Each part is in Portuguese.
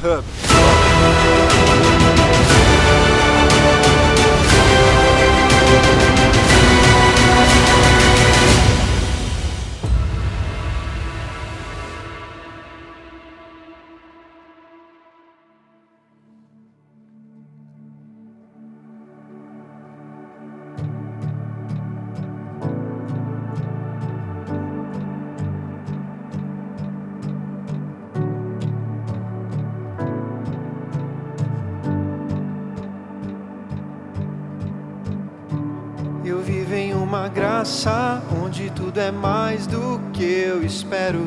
Hub. Eu vivo em uma graça onde tudo é mais do que eu espero,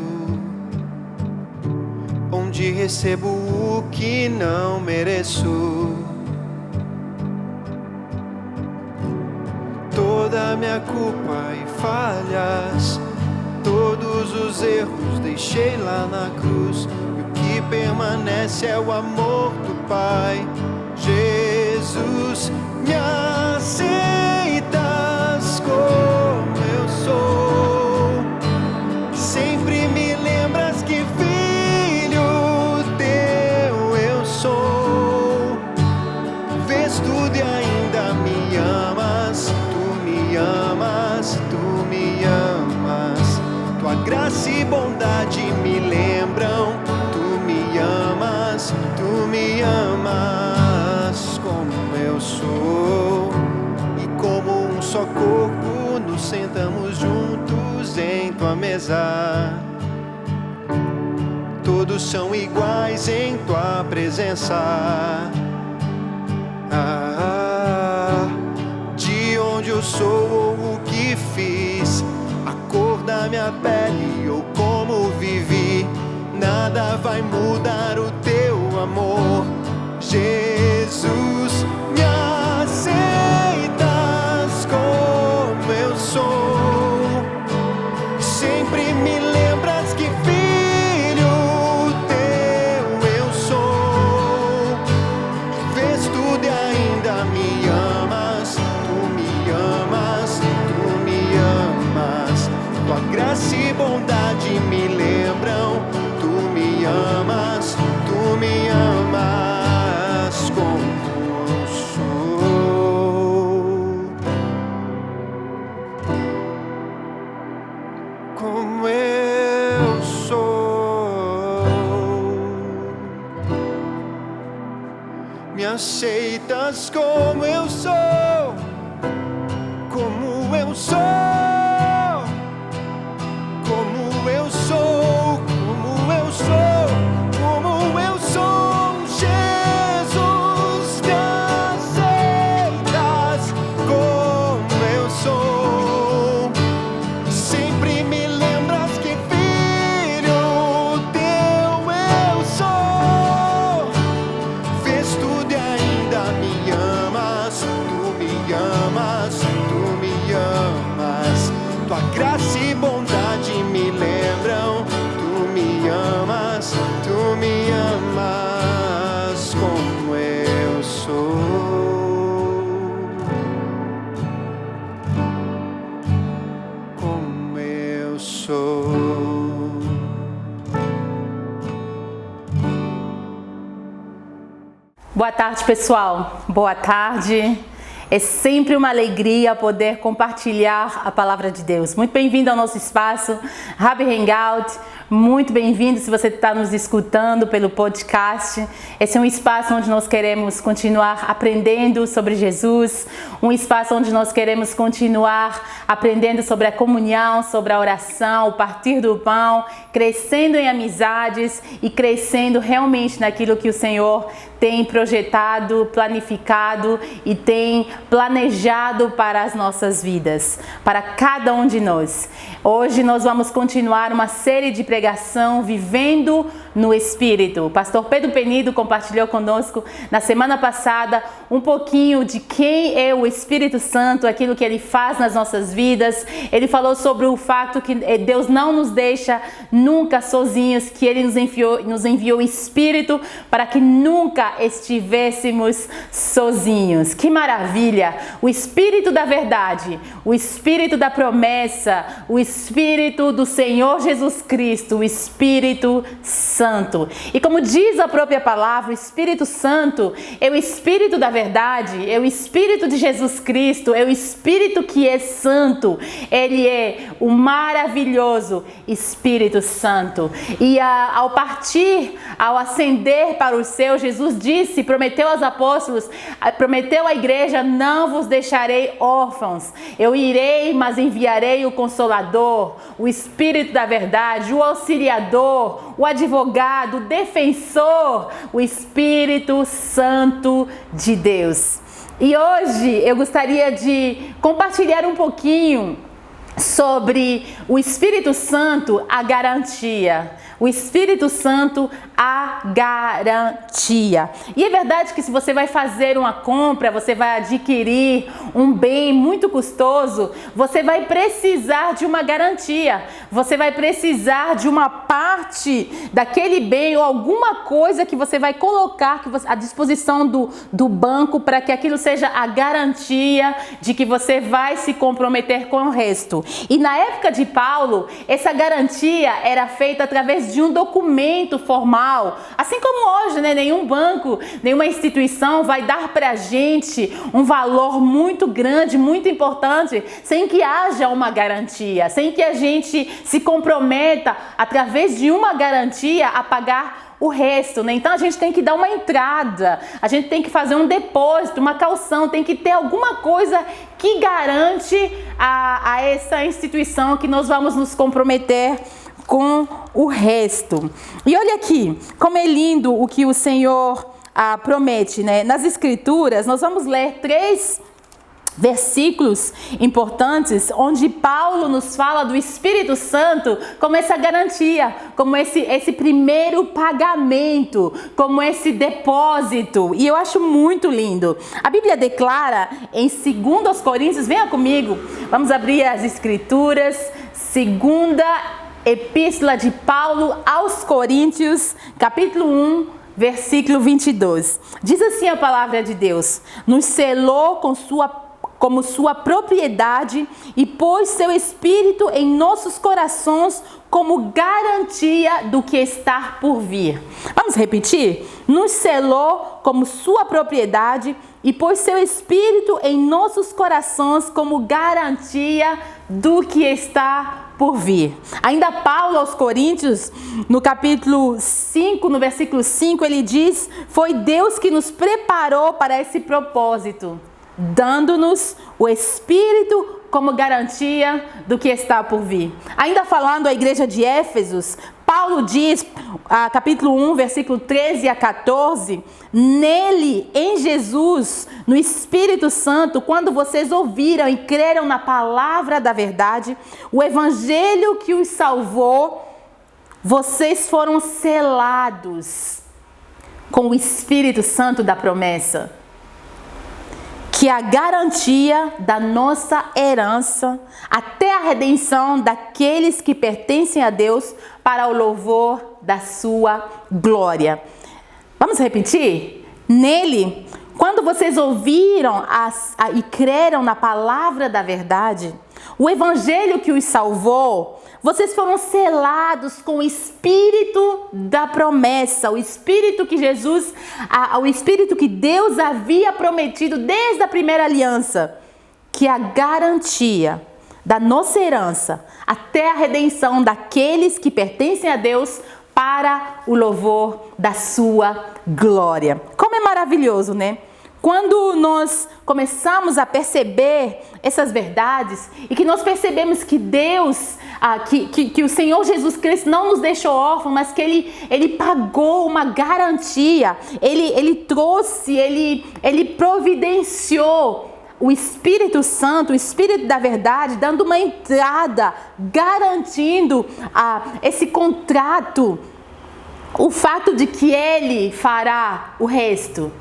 onde recebo o que não mereço. Toda minha culpa e falhas, todos os erros deixei lá na cruz, e o que permanece é o amor do Pai. Jesus, me aceitas como eu sou, sempre me lembras que filho teu eu sou. Vês tudo e ainda me amas, tu me amas, tu me amas. Tua graça e bondade me lembram, tu me amas, tu me amas como eu sou. E como um só corpo nos sentamos juntos em tua mesa, todos são iguais em tua presença. De onde eu sou ou o que fiz, a cor da minha pele ou como vivi, nada vai mudar o teu amor. Jesus, me aceitas como eu sou, sempre me lembras que filho teu eu sou. Vês tudo e ainda me amas, tu me amas, tu me amas. Tua graça e bondade me lembram, tu me amas, tu me amas como eu sou. Como eu sou. Me aceitas como eu sou, como eu sou, como eu sou, como eu sou, como eu sou. Jesus, me aceitas como eu sou, sempre me lembras que filho teu eu sou. Vês tudo e ainda me amas, tu me amas, tu me amas. Tua graça e bondade me lembram, tu me amas, tu me amas como eu sou, como eu sou. Boa tarde, pessoal. Boa tarde. É sempre uma alegria poder compartilhar a palavra de Deus. Muito bem-vindo ao nosso espaço, Hub Hangout. Muito bem-vindo se você está nos escutando pelo podcast. Esse é um espaço onde nós queremos continuar aprendendo sobre Jesus, um espaço onde nós queremos continuar aprendendo sobre a comunhão, sobre a oração, o partir do pão, crescendo em amizades e crescendo realmente naquilo que o Senhor tem projetado, planificado e tem planejado para as nossas vidas, para cada um de nós. Hoje nós vamos continuar uma série de pregação Vivendo no Espírito. O pastor Pedro Penido compartilhou conosco na semana passada um pouquinho de quem é o Espírito Santo, aquilo que ele faz nas nossas vidas. Ele falou sobre o fato que Deus não nos deixa nunca sozinhos, que ele nos enviou o Espírito para que nunca estivéssemos sozinhos. Que maravilha! O Espírito da verdade, o Espírito da promessa, o Espírito do Senhor Jesus Cristo, o Espírito Santo. Santo. E como diz a própria palavra, o Espírito Santo é o Espírito da verdade, é o Espírito de Jesus Cristo, é o Espírito que é santo. Ele é o maravilhoso Espírito Santo. E ao partir, ao ascender para o céu, Jesus disse, prometeu aos apóstolos, prometeu à igreja: não vos deixarei órfãos. Eu irei, mas enviarei o Consolador, o Espírito da verdade, o Auxiliador, o Advogado, o Defensor, o Espírito Santo de Deus. E hoje eu gostaria de compartilhar um pouquinho sobre o Espírito Santo, a garantia. O Espírito Santo, a garantia. E é verdade que se você vai fazer uma compra, você vai adquirir um bem muito custoso, você vai precisar de uma garantia. Você vai precisar de uma parte daquele bem ou alguma coisa que você vai colocar à disposição do banco para que aquilo seja a garantia de que você vai se comprometer com o resto. E na época de Paulo, essa garantia era feita através de um documento formal. Assim como hoje, né? Nenhum banco, nenhuma instituição vai dar para a gente um valor muito grande, muito importante, sem que haja uma garantia, sem que a gente se comprometa através de uma garantia a pagar o resto, né? Então a gente tem que dar uma entrada, a gente tem que fazer um depósito, uma caução, tem que ter alguma coisa que garante a essa instituição que nós vamos nos comprometer com o resto. E olha aqui, como é lindo o que o Senhor promete, né? Nas Escrituras, nós vamos ler 3 versículos importantes onde Paulo nos fala do Espírito Santo como essa garantia, como esse primeiro pagamento, como esse depósito. E eu acho muito lindo. A Bíblia declara em 2 Coríntios, venha comigo, vamos abrir as Escrituras, 2ª Epístola de Paulo aos Coríntios, capítulo 1, versículo 22. Diz assim a palavra de Deus: nos selou como sua propriedade e pôs seu Espírito em nossos corações como garantia do que está por vir. Vamos repetir? Nos selou como sua propriedade e pôs seu Espírito em nossos corações como garantia do que está por vir. Ainda Paulo aos Coríntios, no capítulo 5, no versículo 5, ele diz: foi Deus que nos preparou para esse propósito, dando-nos o Espírito como garantia do que está por vir. Ainda falando à igreja de Éfesos, Paulo diz, capítulo 1, versículo 13 a 14, nele, em Jesus, no Espírito Santo, quando vocês ouviram e creram na palavra da verdade, o evangelho que os salvou, vocês foram selados com o Espírito Santo da promessa, que é a garantia da nossa herança até a redenção daqueles que pertencem a Deus para o louvor da sua glória. Vamos repetir? Nele, quando vocês ouviram e creram na palavra da verdade, o evangelho que os salvou, vocês foram selados com o Espírito da promessa, o Espírito que o Espírito que Deus havia prometido desde a primeira aliança, que é a garantia da nossa herança até a redenção daqueles que pertencem a Deus para o louvor da sua glória. Como é maravilhoso, né? Quando nós começamos a perceber essas verdades e que nós percebemos que Deus, que o Senhor Jesus Cristo não nos deixou órfãos, mas que Ele pagou uma garantia, Ele trouxe, Ele providenciou o Espírito Santo, o Espírito da verdade, dando uma entrada, garantindo esse contrato, o fato de que Ele fará o resto.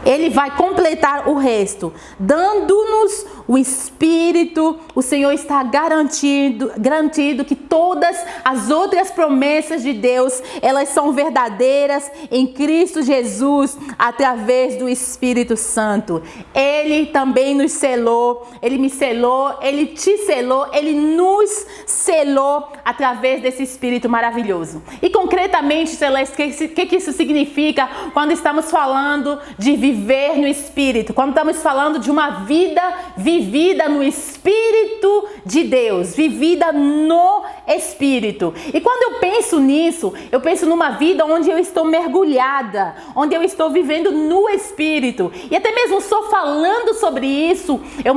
Ele vai completar o resto, dando-nos o Espírito. O Senhor está garantido que todas as outras promessas de Deus, elas são verdadeiras em Cristo Jesus, através do Espírito Santo. Ele também nos selou, Ele me selou, Ele te selou, Ele nos selou através desse Espírito maravilhoso. E concretamente, Celeste, o que isso significa quando estamos falando de viver no Espírito, quando estamos falando de uma vida vivida no Espírito de Deus, vivida no Espírito. E quando eu penso nisso, eu penso numa vida onde eu estou mergulhada, onde eu estou vivendo no Espírito. E até mesmo só falando sobre isso, é um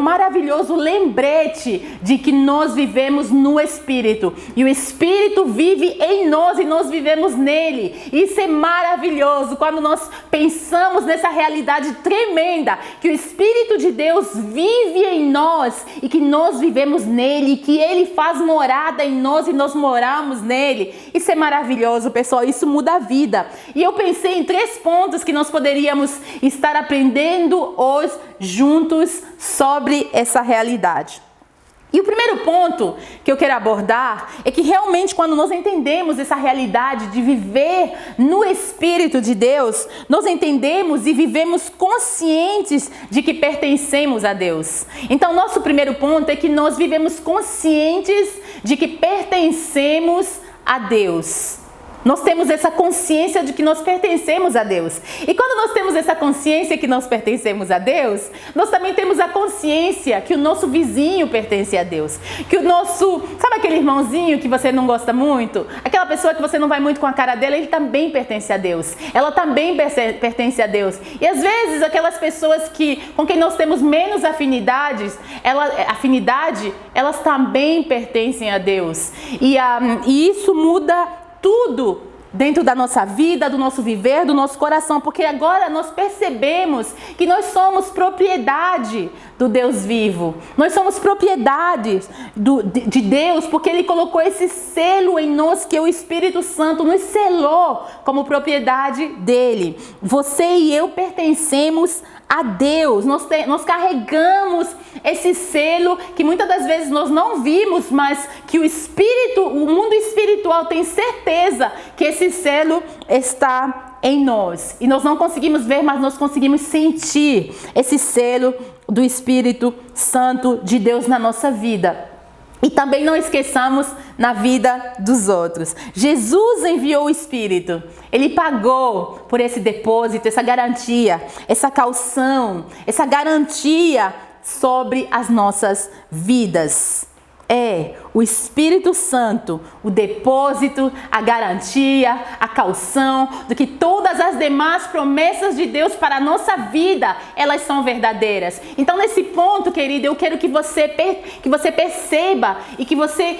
maravilhoso lembrete de que nós vivemos no Espírito. E o Espírito vive em nós e nós vivemos nele. Isso é maravilhoso. Quando nós pensamos nessa realidade tremenda, que o Espírito de Deus vive em nós e que nós vivemos nele, que ele faz morada em nós e nós moramos nele. Isso é maravilhoso, pessoal, isso muda a vida. E eu pensei em 3 pontos que nós poderíamos estar aprendendo hoje juntos sobre essa realidade. E o primeiro ponto que eu quero abordar é que realmente quando nós entendemos essa realidade de viver no Espírito de Deus, nós entendemos e vivemos conscientes de que pertencemos a Deus. Então, nosso primeiro ponto é que nós vivemos conscientes de que pertencemos a Deus. Nós temos essa consciência de que nós pertencemos a Deus. E quando nós temos essa consciência que nós pertencemos a Deus, nós também temos a consciência que o nosso vizinho pertence a Deus. Que o nosso, sabe aquele irmãozinho que você não gosta muito? Aquela pessoa que você não vai muito com a cara dela, ele também pertence a Deus. Ela também pertence a Deus. E às vezes aquelas pessoas com quem nós temos menos afinidade, elas também pertencem a Deus. E isso muda tudo dentro da nossa vida, do nosso viver, do nosso coração, porque agora nós percebemos que nós somos propriedade do Deus vivo. Nós somos propriedade de Deus, porque Ele colocou esse selo em nós, que é o Espírito Santo, nos selou como propriedade dEle. Você e eu pertencemos a Deus. Nós carregamos esse selo que muitas das vezes nós não vimos, mas que o mundo espiritual tem certeza que esse selo está em nós. E nós não conseguimos ver, mas nós conseguimos sentir esse selo do Espírito Santo de Deus na nossa vida. E também não esqueçamos na vida dos outros. Jesus enviou o Espírito. Ele pagou por esse depósito, essa garantia, essa caução, essa garantia sobre as nossas vidas. É o Espírito Santo, o depósito, a garantia, a caução de que todas as demais promessas de Deus para a nossa vida, elas são verdadeiras. Então, nesse ponto, querido, eu quero que você perceba e que você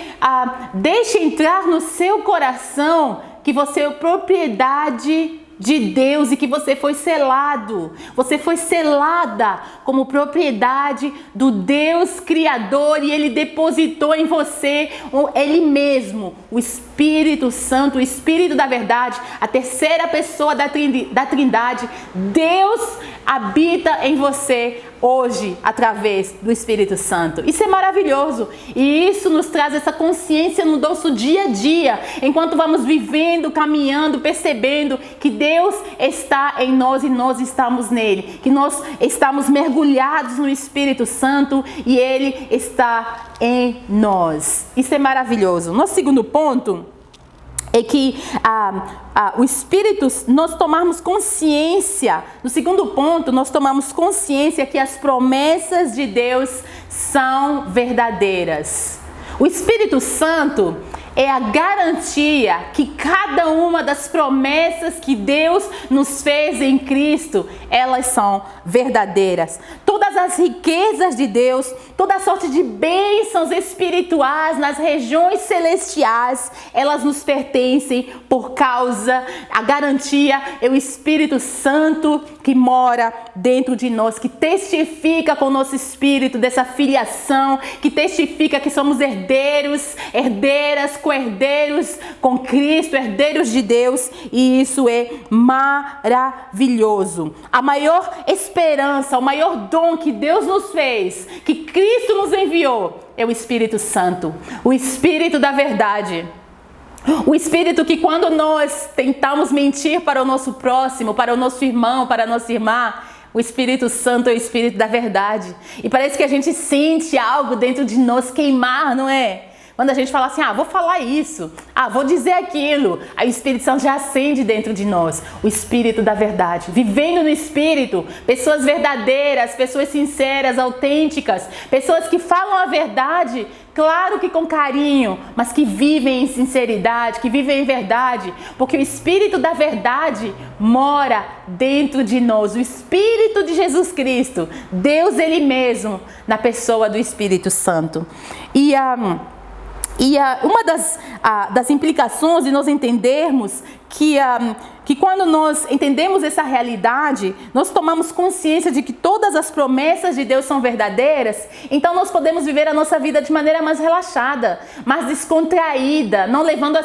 deixe entrar no seu coração que você é propriedade de Deus e que você foi selado. Você foi selada como propriedade do Deus Criador, e Ele depositou em você Ele mesmo, o Espírito Santo, o Espírito da verdade, a terceira pessoa da Trindade. Deus habita em você hoje através do Espírito Santo. Isso é maravilhoso, e isso nos traz essa consciência no nosso dia a dia, enquanto vamos vivendo, caminhando, percebendo que Deus está em nós e nós estamos nele, que nós estamos mergulhados no Espírito Santo e Ele está em nós. Isso é maravilhoso. Nosso segundo ponto é que o Espírito, nós tomarmos consciência, no segundo ponto, nós tomamos consciência que as promessas de Deus são verdadeiras. O Espírito Santo é a garantia que cada uma das promessas que Deus nos fez em Cristo, elas são verdadeiras. Todas as riquezas de Deus, toda sorte de bênçãos espirituais nas regiões celestiais, elas nos pertencem por causa, a garantia é o Espírito Santo que mora dentro de nós, que testifica com o nosso espírito dessa filiação, que testifica que somos herdeiros, herdeiras, co-herdeiros com Cristo, herdeiros de Deus, e isso é maravilhoso. A maior esperança, o maior dom que Deus nos fez, que Cristo nos enviou, é o Espírito Santo, o Espírito da verdade. O Espírito que, quando nós tentamos mentir para o nosso próximo, para o nosso irmão, para a nossa irmã, o Espírito Santo é o Espírito da verdade. E parece que a gente sente algo dentro de nós queimar, não é? Quando a gente fala assim, vou falar isso, vou dizer aquilo, aí o Espírito Santo já acende dentro de nós, o Espírito da verdade. Vivendo no Espírito, pessoas verdadeiras, pessoas sinceras, autênticas, pessoas que falam a verdade, claro que com carinho, mas que vivem em sinceridade, que vivem em verdade, porque o Espírito da verdade mora dentro de nós, o Espírito de Jesus Cristo, Deus Ele mesmo, na pessoa do Espírito Santo. Uma das implicações de nós entendermos que quando nós entendemos essa realidade, nós tomamos consciência de que todas as promessas de Deus são verdadeiras, então nós podemos viver a nossa vida de maneira mais relaxada, mais descontraída, não levando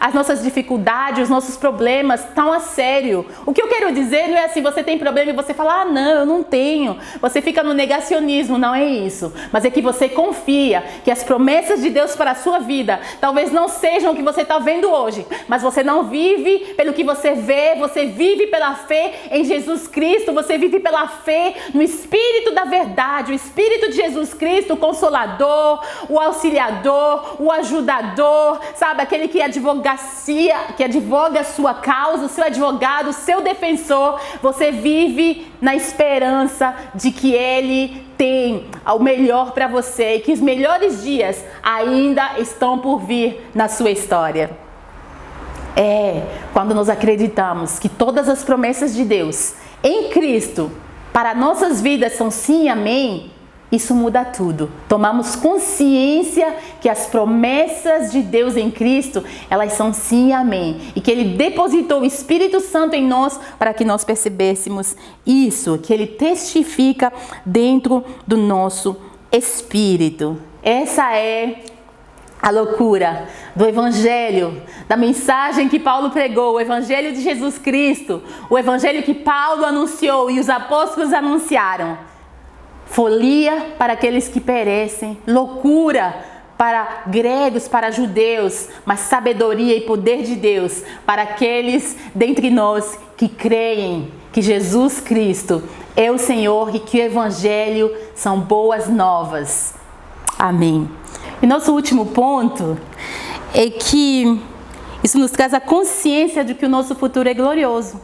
as nossas dificuldades, os nossos problemas tão a sério. O que eu quero dizer não é assim, você tem problema e você fala, não, eu não tenho. Você fica no negacionismo, não é isso. Mas é que você confia que as promessas de Deus para a sua vida talvez não sejam o que você está vendo hoje, mas você não vive pelo que você vê, você vive pela fé em Jesus Cristo, você vive pela fé no Espírito da verdade, o Espírito de Jesus Cristo, o Consolador, o Auxiliador, o Ajudador, sabe, aquele que advoga a sua causa, o seu advogado, o seu defensor. Você vive na esperança de que Ele tem o melhor para você e que os melhores dias ainda estão por vir na sua história. Quando nós acreditamos que todas as promessas de Deus em Cristo para nossas vidas são sim e amém, isso muda tudo. Tomamos consciência que as promessas de Deus em Cristo, elas são sim e amém. E que Ele depositou o Espírito Santo em nós para que nós percebêssemos isso, que Ele testifica dentro do nosso espírito. Essa é a loucura do Evangelho, da mensagem que Paulo pregou, o Evangelho de Jesus Cristo, o Evangelho que Paulo anunciou e os apóstolos anunciaram. Folia para aqueles que perecem, loucura para gregos, para judeus, mas sabedoria e poder de Deus para aqueles dentre nós que creem que Jesus Cristo é o Senhor e que o Evangelho são boas novas. Amém. E nosso último ponto é que isso nos traz a consciência de que o nosso futuro é glorioso.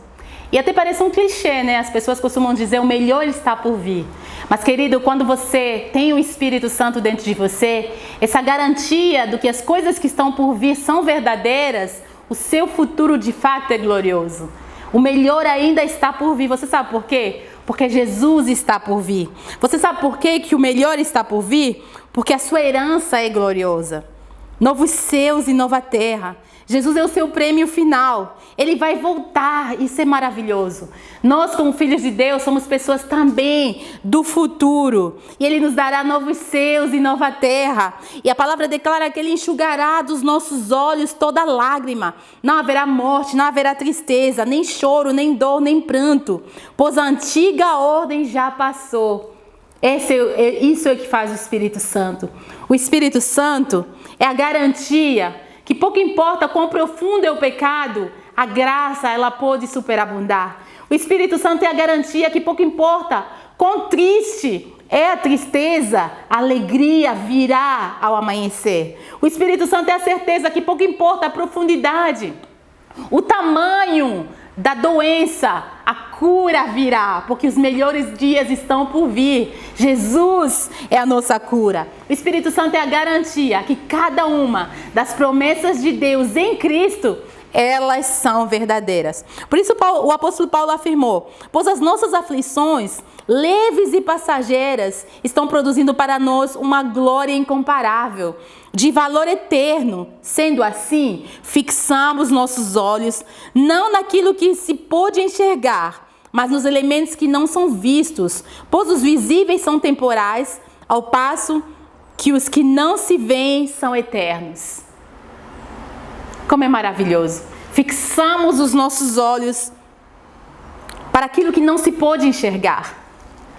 E até parece um clichê, né? As pessoas costumam dizer o melhor está por vir. Mas, querido, quando você tem o Espírito Santo dentro de você, essa garantia do que as coisas que estão por vir são verdadeiras, o seu futuro de fato é glorioso. O melhor ainda está por vir. Você sabe por quê? Porque Jesus está por vir. Você sabe por quê que o melhor está por vir? Porque a sua herança é gloriosa. Novos céus e nova terra. Jesus é o seu prêmio final. Ele vai voltar. Isso é maravilhoso. Nós, como filhos de Deus, somos pessoas também do futuro. E Ele nos dará novos céus e nova terra. E a palavra declara que Ele enxugará dos nossos olhos toda lágrima. Não haverá morte, não haverá tristeza, nem choro, nem dor, nem pranto. Pois a antiga ordem já passou. Isso é o que faz o Espírito Santo. O Espírito Santo é a garantia que pouco importa quão profundo é o pecado, a graça ela pode superabundar. O Espírito Santo é a garantia que pouco importa quão triste é a tristeza, a alegria virá ao amanhecer. O Espírito Santo é a certeza que pouco importa a profundidade, o tamanho da doença, a cura virá, porque os melhores dias estão por vir. Jesus é a nossa cura. O Espírito Santo é a garantia que cada uma das promessas de Deus em Cristo elas são verdadeiras. Por isso o apóstolo Paulo afirmou: pois as nossas aflições, leves e passageiras, estão produzindo para nós uma glória incomparável, de valor eterno. Sendo assim, fixamos nossos olhos não naquilo que se pode enxergar, mas nos elementos que não são vistos, pois os visíveis são temporais, ao passo que os que não se veem são eternos. Como é maravilhoso! Fixamos os nossos olhos para aquilo que não se pode enxergar.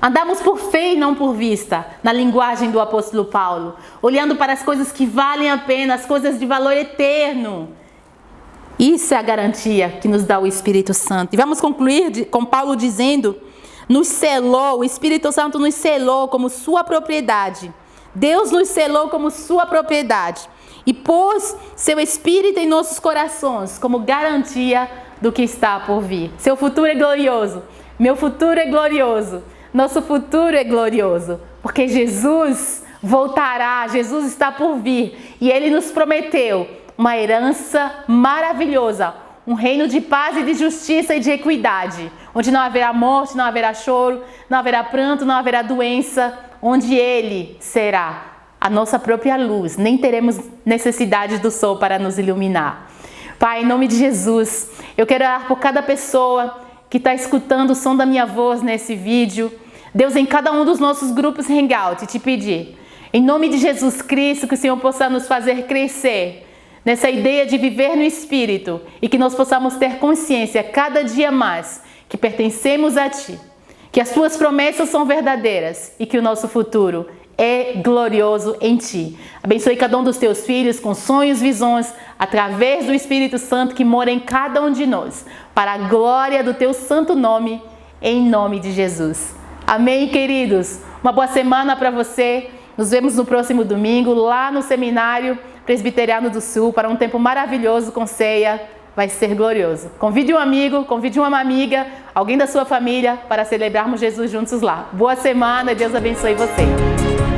Andamos por fé e não por vista, na linguagem do apóstolo Paulo, olhando para as coisas que valem a pena, as coisas de valor eterno. Isso é a garantia que nos dá o Espírito Santo. E vamos concluir com Paulo dizendo: nos selou, o Espírito Santo nos selou como sua propriedade. Deus nos selou como sua propriedade e pôs seu Espírito em nossos corações como garantia do que está por vir. Seu futuro é glorioso, meu futuro é glorioso, nosso futuro é glorioso, porque Jesus voltará, Jesus está por vir e Ele nos prometeu uma herança maravilhosa, um reino de paz e de justiça e de equidade, onde não haverá morte, não haverá choro, não haverá pranto, não haverá doença, onde Ele será a nossa própria luz, nem teremos necessidade do sol para nos iluminar. Pai, em nome de Jesus, eu quero orar por cada pessoa que está escutando o som da minha voz nesse vídeo. Deus, em cada um dos nossos grupos Hangout, te pedir, em nome de Jesus Cristo, que o Senhor possa nos fazer crescer nessa ideia de viver no Espírito e que nós possamos ter consciência cada dia mais que pertencemos a Ti, que as Tuas promessas são verdadeiras e que o nosso futuro é glorioso em Ti. Abençoe cada um dos Teus filhos com sonhos, visões, através do Espírito Santo que mora em cada um de nós, para a glória do Teu santo nome, em nome de Jesus. Amém, queridos? Uma boa semana para você. Nos vemos no próximo domingo, lá no Seminário Presbiteriano do Sul, para um tempo maravilhoso com ceia. Vai ser glorioso. Convide um amigo, convide uma amiga, alguém da sua família, para celebrarmos Jesus juntos lá. Boa semana, Deus abençoe você.